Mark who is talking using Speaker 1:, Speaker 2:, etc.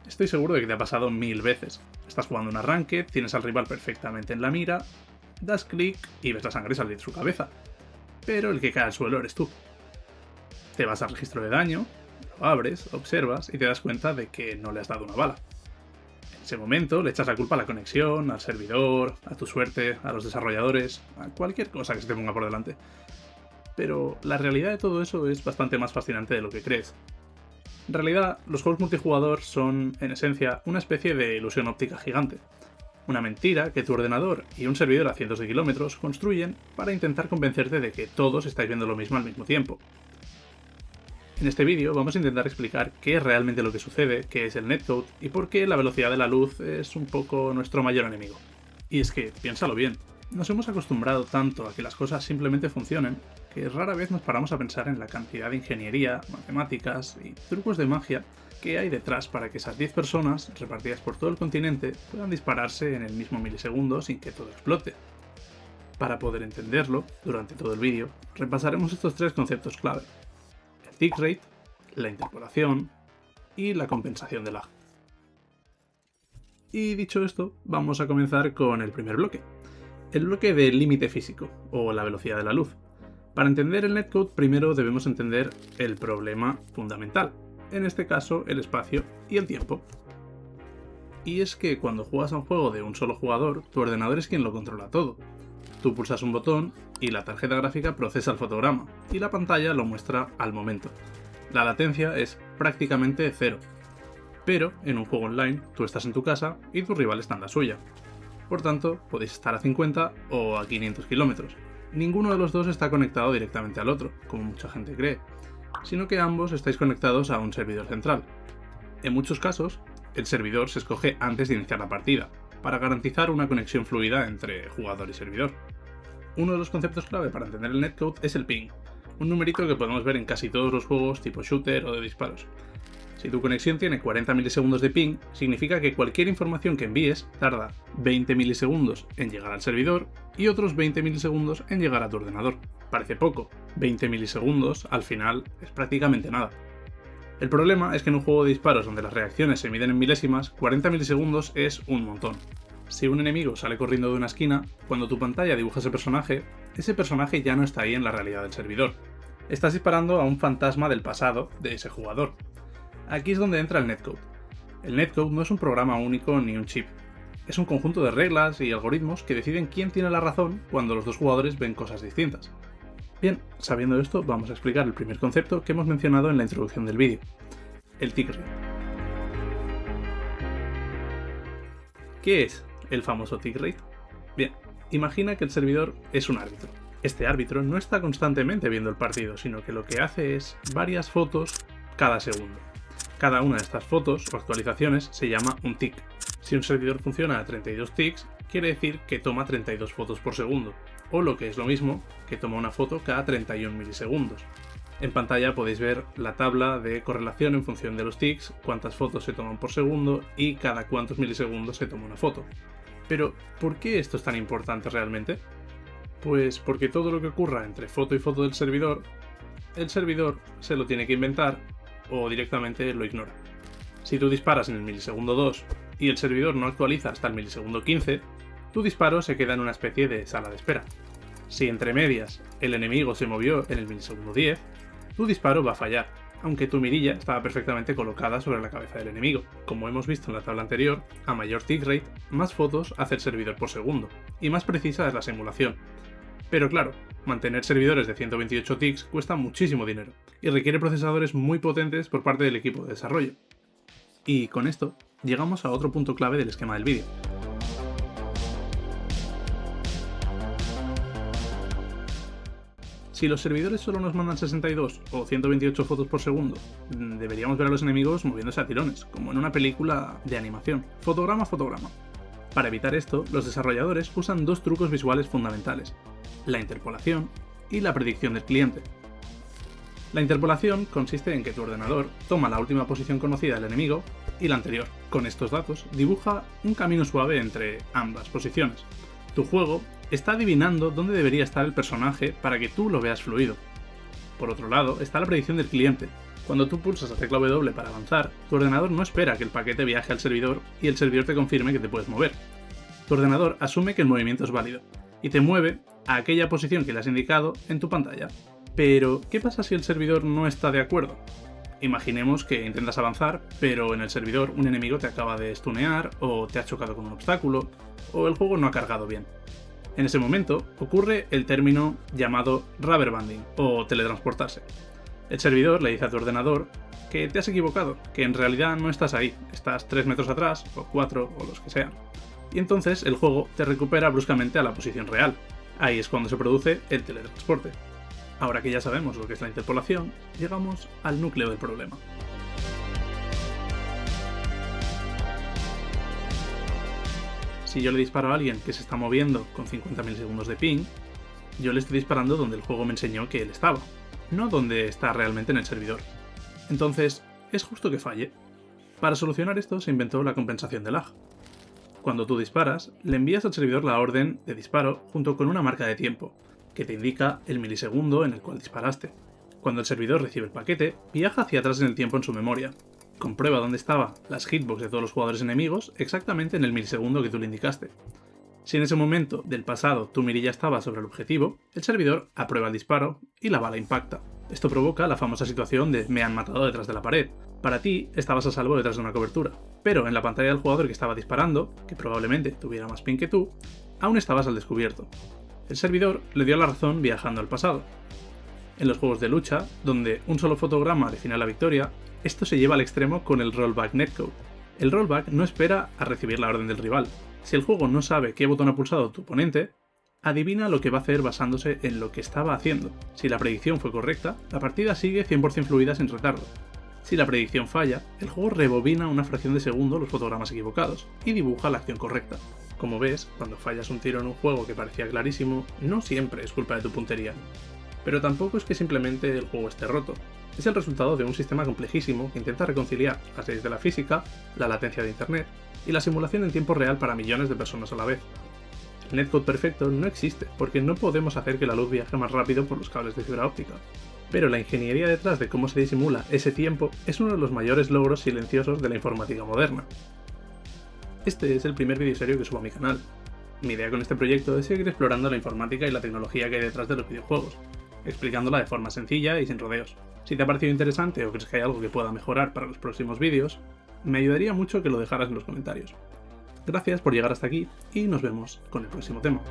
Speaker 1: Estoy seguro de que te ha pasado 1000 veces. Estás jugando un arranque, tienes al rival perfectamente en la mira, das clic y ves la sangre salir de su cabeza. Pero el que cae al suelo eres tú. Te vas al registro de daño, lo abres, observas y te das cuenta de que no le has dado una bala. En ese momento le echas la culpa a la conexión, al servidor, a tu suerte, a los desarrolladores, a cualquier cosa que se te ponga por delante. Pero la realidad de todo eso es bastante más fascinante de lo que crees. En realidad, los juegos multijugador son, en esencia, una especie de ilusión óptica gigante. Una mentira que tu ordenador y un servidor a cientos de kilómetros construyen para intentar convencerte de que todos estáis viendo lo mismo al mismo tiempo. En este vídeo vamos a intentar explicar qué es realmente lo que sucede, qué es el netcode y por qué la velocidad de la luz es un poco nuestro mayor enemigo. Y es que, piénsalo bien, nos hemos acostumbrado tanto a que las cosas simplemente funcionen que rara vez nos paramos a pensar en la cantidad de ingeniería, matemáticas y trucos de magia que hay detrás para que esas 10 personas, repartidas por todo el continente, puedan dispararse en el mismo milisegundo sin que todo explote. Para poder entenderlo, durante todo el vídeo, repasaremos estos tres conceptos clave: el tick rate, la interpolación y la compensación de lag. Y dicho esto, vamos a comenzar con el primer bloque, el bloque del límite físico, o la velocidad de la luz. Para entender el netcode, primero debemos entender el problema fundamental, en este caso el espacio y el tiempo. Y es que cuando juegas a un juego de un solo jugador, tu ordenador es quien lo controla todo. Tú pulsas un botón y la tarjeta gráfica procesa el fotograma, y la pantalla lo muestra al momento. La latencia es prácticamente cero. Pero en un juego online, tú estás en tu casa y tu rival está en la suya. Por tanto, podéis estar a 50 o a 500 kilómetros. Ninguno de los dos está conectado directamente al otro, como mucha gente cree, sino que ambos estáis conectados a un servidor central. En muchos casos, el servidor se escoge antes de iniciar la partida, para garantizar una conexión fluida entre jugador y servidor. Uno de los conceptos clave para entender el netcode es el ping, un numerito que podemos ver en casi todos los juegos tipo shooter o de disparos. Si tu conexión tiene 40 milisegundos de ping, significa que cualquier información que envíes tarda 20 milisegundos en llegar al servidor y otros 20 milisegundos en llegar a tu ordenador. Parece poco, 20 milisegundos al final es prácticamente nada. El problema es que en un juego de disparos donde las reacciones se miden en milésimas, 40 milisegundos es un montón. Si un enemigo sale corriendo de una esquina, cuando tu pantalla dibuja ese personaje ya no está ahí en la realidad del servidor. Estás disparando a un fantasma del pasado de ese jugador. Aquí es donde entra el netcode. El netcode no es un programa único ni un chip. Es un conjunto de reglas y algoritmos que deciden quién tiene la razón cuando los dos jugadores ven cosas distintas. Bien, sabiendo esto, vamos a explicar el primer concepto que hemos mencionado en la introducción del vídeo: el tick rate. ¿Qué es el famoso tick rate? Bien, imagina que el servidor es un árbitro. Este árbitro no está constantemente viendo el partido, sino que lo que hace es varias fotos cada segundo. Cada una de estas fotos o actualizaciones se llama un tick. Si un servidor funciona a 32 ticks, quiere decir que toma 32 fotos por segundo, o lo que es lo mismo, que toma una foto cada 31 milisegundos. En pantalla podéis ver la tabla de correlación en función de los ticks, cuántas fotos se toman por segundo y cada cuántos milisegundos se toma una foto. Pero, ¿por qué esto es tan importante realmente? Pues porque todo lo que ocurra entre foto y foto del servidor, el servidor se lo tiene que inventar o directamente lo ignora. Si tú disparas en el milisegundo 2 y el servidor no actualiza hasta el milisegundo 15, tu disparo se queda en una especie de sala de espera. Si entre medias el enemigo se movió en el milisegundo 10, tu disparo va a fallar, aunque tu mirilla estaba perfectamente colocada sobre la cabeza del enemigo. Como hemos visto en la tabla anterior, a mayor tick rate, más fotos hace el servidor por segundo, y más precisa es la simulación. Pero claro, mantener servidores de 128 ticks cuesta muchísimo dinero, y requiere procesadores muy potentes por parte del equipo de desarrollo. Y con esto, llegamos a otro punto clave del esquema del vídeo. Si los servidores solo nos mandan 62 o 128 fotos por segundo, deberíamos ver a los enemigos moviéndose a tirones, como en una película de animación, fotograma a fotograma. Para evitar esto, los desarrolladores usan dos trucos visuales fundamentales: la interpolación y la predicción del cliente. La interpolación consiste en que tu ordenador toma la última posición conocida del enemigo y la anterior. Con estos datos dibuja un camino suave entre ambas posiciones. Tu juego está adivinando dónde debería estar el personaje para que tú lo veas fluido. Por otro lado, está la predicción del cliente. Cuando tú pulsas la tecla W para avanzar, tu ordenador no espera que el paquete viaje al servidor y el servidor te confirme que te puedes mover. Tu ordenador asume que el movimiento es válido y te mueve a aquella posición que le has indicado en tu pantalla. Pero, ¿qué pasa si el servidor no está de acuerdo? Imaginemos que intentas avanzar, pero en el servidor un enemigo te acaba de stunear, o te ha chocado con un obstáculo, o el juego no ha cargado bien. En ese momento ocurre el término llamado rubber banding, o teletransportarse. El servidor le dice a tu ordenador que te has equivocado, que en realidad no estás ahí, estás 3 metros atrás, o 4, o los que sean. Y entonces el juego te recupera bruscamente a la posición real. Ahí es cuando se produce el teletransporte. Ahora que ya sabemos lo que es la interpolación, llegamos al núcleo del problema. Si yo le disparo a alguien que se está moviendo con 50 milisegundos de ping, yo le estoy disparando donde el juego me enseñó que él estaba, no donde está realmente en el servidor. Entonces, ¿es justo que falle? Para solucionar esto se inventó la compensación de lag. Cuando tú disparas, le envías al servidor la orden de disparo junto con una marca de tiempo, que te indica el milisegundo en el cual disparaste. Cuando el servidor recibe el paquete, viaja hacia atrás en el tiempo en su memoria. Comprueba dónde estaban las hitbox de todos los jugadores enemigos exactamente en el milisegundo que tú le indicaste. Si en ese momento del pasado tu mirilla estaba sobre el objetivo, el servidor aprueba el disparo y la bala impacta. Esto provoca la famosa situación de me han matado detrás de la pared. Para ti estabas a salvo detrás de una cobertura, pero en la pantalla del jugador que estaba disparando, que probablemente tuviera más ping que tú, aún estabas al descubierto. El servidor le dio la razón viajando al pasado. En los juegos de lucha, donde un solo fotograma define la victoria, esto se lleva al extremo con el rollback netcode. El rollback no espera a recibir la orden del rival. Si el juego no sabe qué botón ha pulsado tu oponente, adivina lo que va a hacer basándose en lo que estaba haciendo. Si la predicción fue correcta, la partida sigue 100% fluida sin retardo. Si la predicción falla, el juego rebobina una fracción de segundo los fotogramas equivocados y dibuja la acción correcta. Como ves, cuando fallas un tiro en un juego que parecía clarísimo, no siempre es culpa de tu puntería. Pero tampoco es que simplemente el juego esté roto. Es el resultado de un sistema complejísimo que intenta reconciliar las leyes de la física, la latencia de internet y la simulación en tiempo real para millones de personas a la vez. El netcode perfecto no existe porque no podemos hacer que la luz viaje más rápido por los cables de fibra óptica. Pero la ingeniería detrás de cómo se disimula ese tiempo es uno de los mayores logros silenciosos de la informática moderna. Este es el primer videoserio que subo a mi canal. Mi idea con este proyecto es seguir explorando la informática y la tecnología que hay detrás de los videojuegos, explicándola de forma sencilla y sin rodeos. Si te ha parecido interesante o crees que hay algo que pueda mejorar para los próximos vídeos, me ayudaría mucho que lo dejaras en los comentarios. Gracias por llegar hasta aquí y nos vemos con el próximo tema.